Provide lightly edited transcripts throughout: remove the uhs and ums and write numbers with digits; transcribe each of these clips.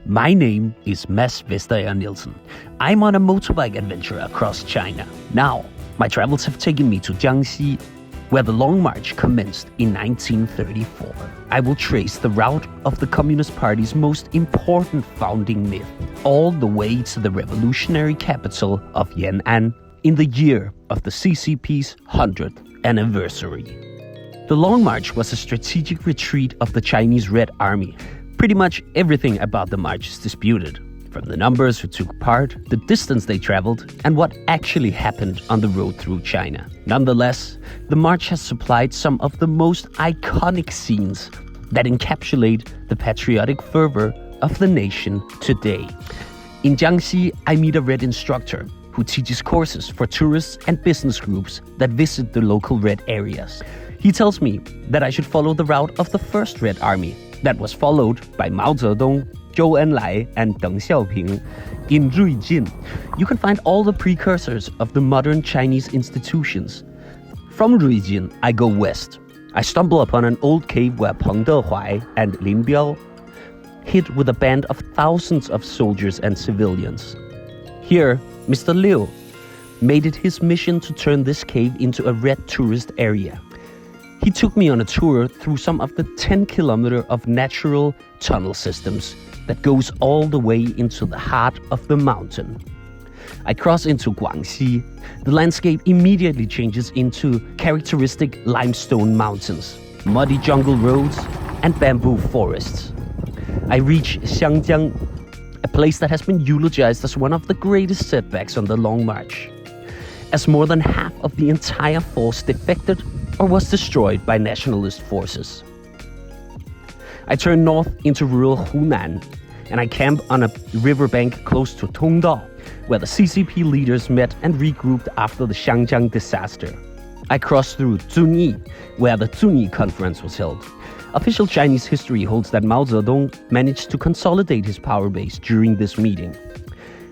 My name is Mads Vestager Nielsen. I'm on a motorbike adventure across China. Now, my travels have taken me to Jiangxi, where the Long March commenced in 1934. I will trace the route of the Communist Party's most important founding myth, all the way to the revolutionary capital of Yan'an in the year of the CCP's 100th anniversary. The Long March was a strategic retreat of the Chinese Red Army. Pretty much everything about the march is disputed, from the numbers who took part, the distance they traveled, and what actually happened on the road through China. Nonetheless, the march has supplied some of the most iconic scenes that encapsulate the patriotic fervor of the nation today. In Jiangxi, I meet a Red instructor who teaches courses for tourists and business groups that visit the local Red areas. He tells me that I should follow the route of the first Red Army that was followed by Mao Zedong, Zhou Enlai, and Deng Xiaoping. In Ruijin, you can find all the precursors of the modern Chinese institutions. From Ruijin, I go west. I stumble upon an old cave where Peng Dehuai and Lin Biao hid with a band of thousands of soldiers and civilians. Here, Mr. Liu made it his mission to turn this cave into a Red tourist area. He took me on a tour through some of the 10 kilometers of natural tunnel systems that goes all the way into the heart of the mountain. I cross into Guangxi. The landscape immediately changes into characteristic limestone mountains, muddy jungle roads, and bamboo forests. I reach Xiangjiang, a place that has been eulogized as one of the greatest setbacks on the Long March, as more than half of the entire force defected or was destroyed by nationalist forces. I turn north into rural Hunan, and I camp on a riverbank close to Tongdao, where the CCP leaders met and regrouped after the Xiangjiang disaster. I cross through Zunyi, where the Zunyi Conference was held. Official Chinese history holds that Mao Zedong managed to consolidate his power base during this meeting.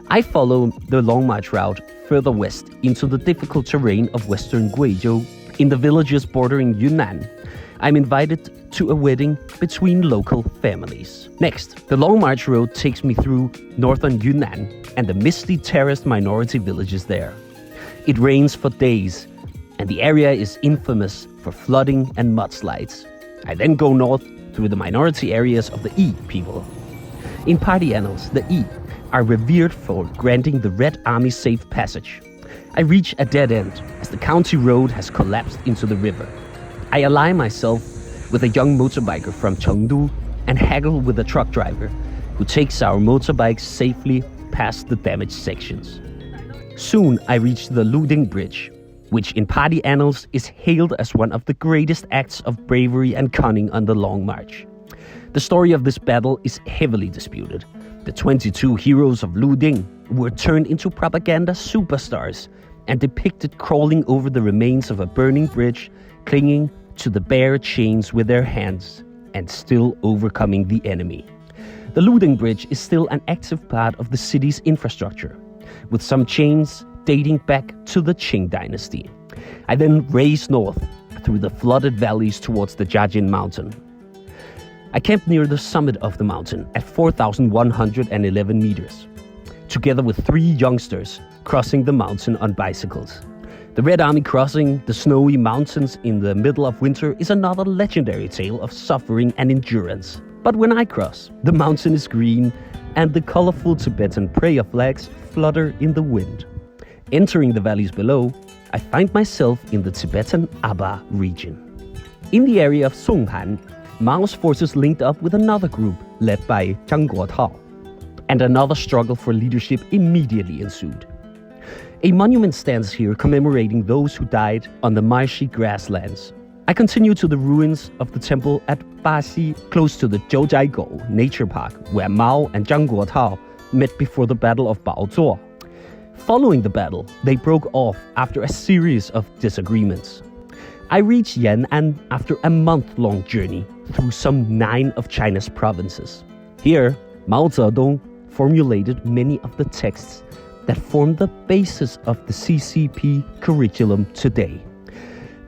I follow the Long March route further west into the difficult terrain of western Guizhou. In the villages bordering Yunnan, I'm invited to a wedding between local families. Next, the Long March road takes me through northern Yunnan and the misty terraced minority villages there. It rains for days, and the area is infamous for flooding and mudslides. I then go north through the minority areas of the Yi people. In party annals, the Yi are revered for granting the Red Army safe passage. I reach a dead end as the county road has collapsed into the river. I ally myself with a young motorbiker from Chengdu and haggle with a truck driver who takes our motorbikes safely past the damaged sections. Soon I reach the Luding Bridge, which in party annals is hailed as one of the greatest acts of bravery and cunning on the Long March. The story of this battle is heavily disputed. The 22 heroes of Luding were turned into propaganda superstars and depicted crawling over the remains of a burning bridge, clinging to the bare chains with their hands, and still overcoming the enemy. The Luding Bridge is still an active part of the city's infrastructure, with some chains dating back to the Qing dynasty. I then race north through the flooded valleys towards the Jiajin mountain. I camp near the summit of the mountain at 4,111 meters, together with 3 youngsters crossing the mountain on bicycles. The Red Army crossing the snowy mountains in the middle of winter is another legendary tale of suffering and endurance. But when I cross, the mountain is green and the colorful Tibetan prayer flags flutter in the wind. Entering the valleys below, I find myself in the Tibetan Aba region. In the area of Songhan, Mao's forces linked up with another group led by Zhang Guotao, and another struggle for leadership immediately ensued. A monument stands here commemorating those who died on the marshy grasslands. I continue to the ruins of the temple at Baxi, close to the Zhoujiagou Nature Park, where Mao and Zhang Guotao met before the Battle of Baozuo. Following the battle, they broke off after a series of disagreements. I reached Yan'an after a month-long journey through some 9 of China's provinces. Here, Mao Zedong formulated many of the texts that form the basis of the CCP curriculum today.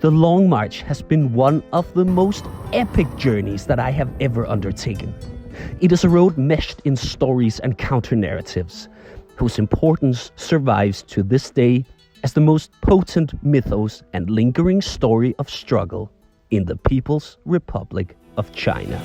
The Long March has been one of the most epic journeys that I have ever undertaken. It is a road meshed in stories and counter-narratives, whose importance survives to this day as the most potent mythos and lingering story of struggle in the People's Republic of China.